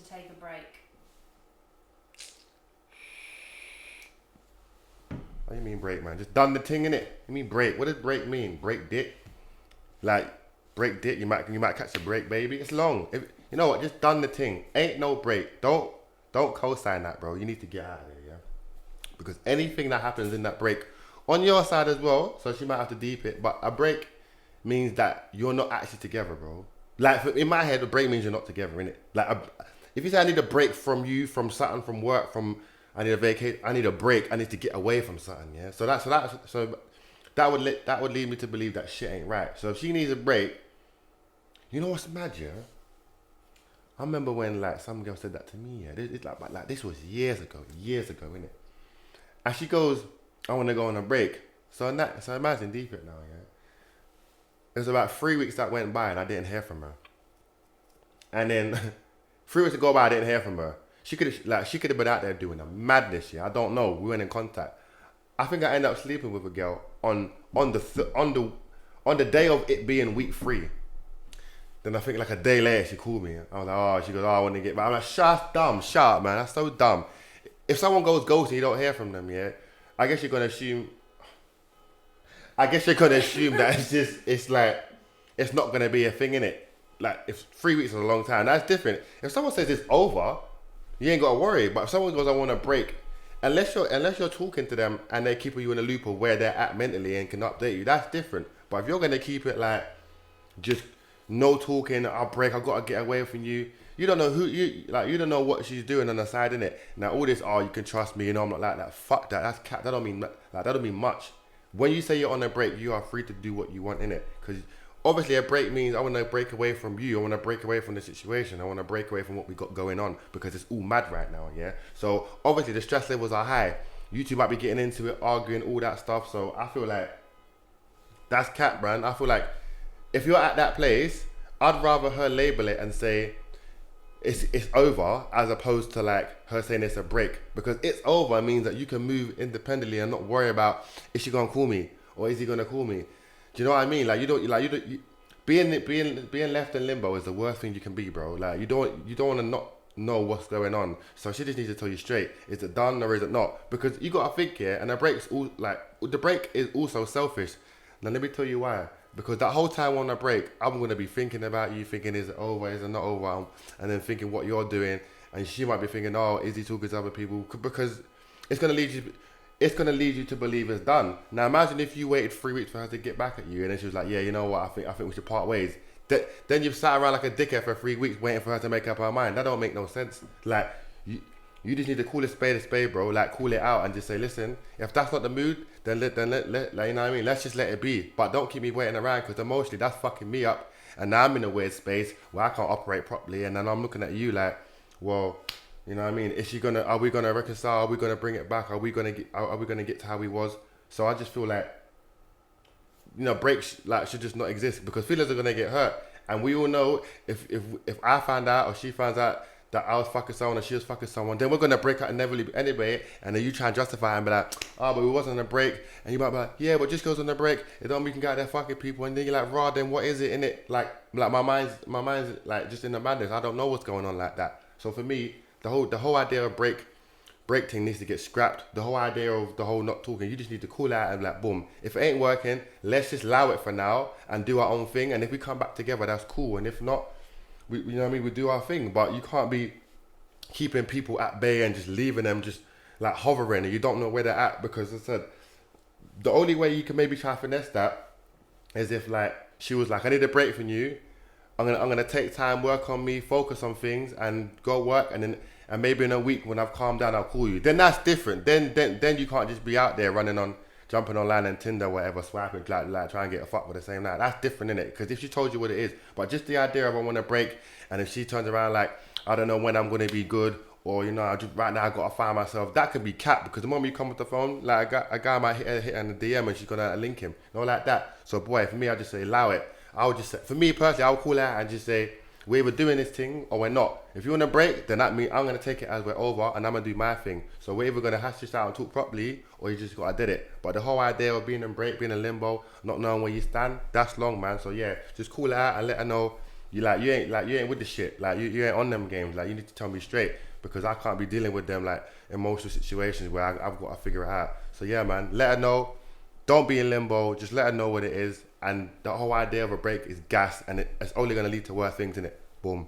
take a break? What do you mean break, man? Just done the thing, innit? You mean break? What does break mean? Break dick? Like, break dick, you might catch a break, baby. It's long. If, you know what? Just done the thing. Ain't no break. Don't co-sign that, bro. You need to get out of there, yeah? Because anything that happens in that break, on your side as well, so she might have to deep it, but a break means that you're not actually together, bro. Like, in my head, a break means you're not together, innit? Like, if you say I need a break from you, from something, from work, from I need a vacate, I need a break, I need to get away from something, yeah. So that would lead me to believe that shit ain't right. So if she needs a break, you know what's mad, yeah? I remember when like some girl said that to me, yeah. It's like this was years ago, innit? And she goes, I want to go on a break. So imagine deep it now, yeah. It was about 3 weeks that went by and I didn't hear from her. And then 3 weeks go by, I didn't hear from her. She could have been out there doing a madness, yeah. I don't know. We weren't in contact. I think I ended up sleeping with a girl on the day of it being week 3. Then I think like a day later she called me. I was like, oh, she goes, oh, I want to get back. I'm like, shut up, man. That's so dumb. If someone goes ghosting, you don't hear from them, yeah. I guess you're gonna assume that it's not gonna be a thing, innit? Like if 3 weeks is a long time, that's different. If someone says it's over, you ain't gotta worry. But if someone goes, I want a break, unless you're talking to them and they're keeping you in a loop of where they're at mentally and can update you, that's different. But if you're gonna keep it like just no talking, I'll break, I've got to get away from you. You don't know you don't know what she's doing on the side, innit? Now all this, oh, you can trust me, you know, I'm not like that. Fuck that. That's cat. That don't mean much. When you say you're on a break, you are free to do what you want, innit? Because obviously a break means I want to break away from you. I want to break away from the situation. I want to break away from what we got going on because it's all mad right now, yeah? So obviously the stress levels are high. You two might be getting into it, arguing, all that stuff. So I feel like that's cat, man. I feel like if you're at that place, I'd rather her label it and say it's over as opposed to like her saying it's a break, because it's over means that you can move independently and not worry about is she gonna call me or is he gonna call me. Do you know what I mean? Like being left in limbo is the worst thing you can be, bro. Like you don't want to not know what's going on. So she just needs to tell you straight: is it done or is it not? Because you gotta think here, and the break is also selfish. Now let me tell you why. Because that whole time on a break, I'm gonna be thinking about you, thinking is it over, is it not over, and then thinking what you're doing, and she might be thinking, oh, is he talking to other people? Because it's gonna lead you to believe it's done. Now imagine if you waited 3 weeks for her to get back at you, and then she was like, yeah, you know what, I think we should part ways. Then you've sat around like a dickhead for 3 weeks waiting for her to make up her mind. That don't make no sense. Like you just need to call a spade, bro. Like call it out and just say, listen, if that's not the mood, then let like, you know what I mean. Let's just let it be. But don't keep me waiting around, because emotionally that's fucking me up. And now I'm in a weird space where I can't operate properly, and then I'm looking at you like, well, you know what I mean. Are we gonna reconcile? Are we gonna bring it back? Are we gonna get to how we was? So I just feel like, you know, breaks like should just not exist, because feelings are gonna get hurt. And we all know if I find out or she finds out that I was fucking someone or she was fucking someone, then we're gonna break out inevitably anyway. And then you try and justify it and be like, oh, but we wasn't on a break. And you might be like, yeah, but just goes on a break, it don't mean you can get out there fucking people. And then you're like, raw, then what is it in it? Like my mind's like just in the madness. I don't know what's going on like that. So for me, the whole idea of break thing needs to get scrapped. The whole idea of the whole not talking, you just need to call out and like, boom. If it ain't working, let's just allow it for now and do our own thing. And if we come back together, that's cool. And if not, we, you know what I mean, we do our thing. But you can't be keeping people at bay and just leaving them just like hovering and you don't know where they're at. Because as I said, the only way you can maybe try to finesse that is if like she was like, I need a break from you. I'm gonna take time, work on me, focus on things, and go work. And maybe in a week when I've calmed down, I'll call you. Then that's different. Then you can't just be out there jumping online and Tinder, whatever, swiping, like trying to get a fuck with the same night. That's different, innit? Because if she told you what it is, but just the idea of I want to break, and if she turns around like, I don't know when I'm going to be good, or, you know, right now I got to find myself, that could be cap. Because the moment you come with the phone, like a guy might hit her in the DM and she's going to link him. Not like that. So, boy, for me, I just say, allow it. I would just say, for me personally, I would call out and just say, we're either doing this thing or we're not. If you want to break, then that means I'm going to take it as we're over and I'm going to do my thing. So we're either going to hash this out and talk properly, or you just got to did it. But the whole idea of being in break, being in limbo, not knowing where you stand, that's long, man. So yeah, just call it out and let her know you ain't with the shit. Like you ain't on them games. Like you need to tell me straight because I can't be dealing with them like emotional situations where I've got to figure it out. So yeah, man, let her know. Don't be in limbo. Just let her know what it is. And the whole idea of a break is gas, and it's only gonna lead to worse things in it. Boom.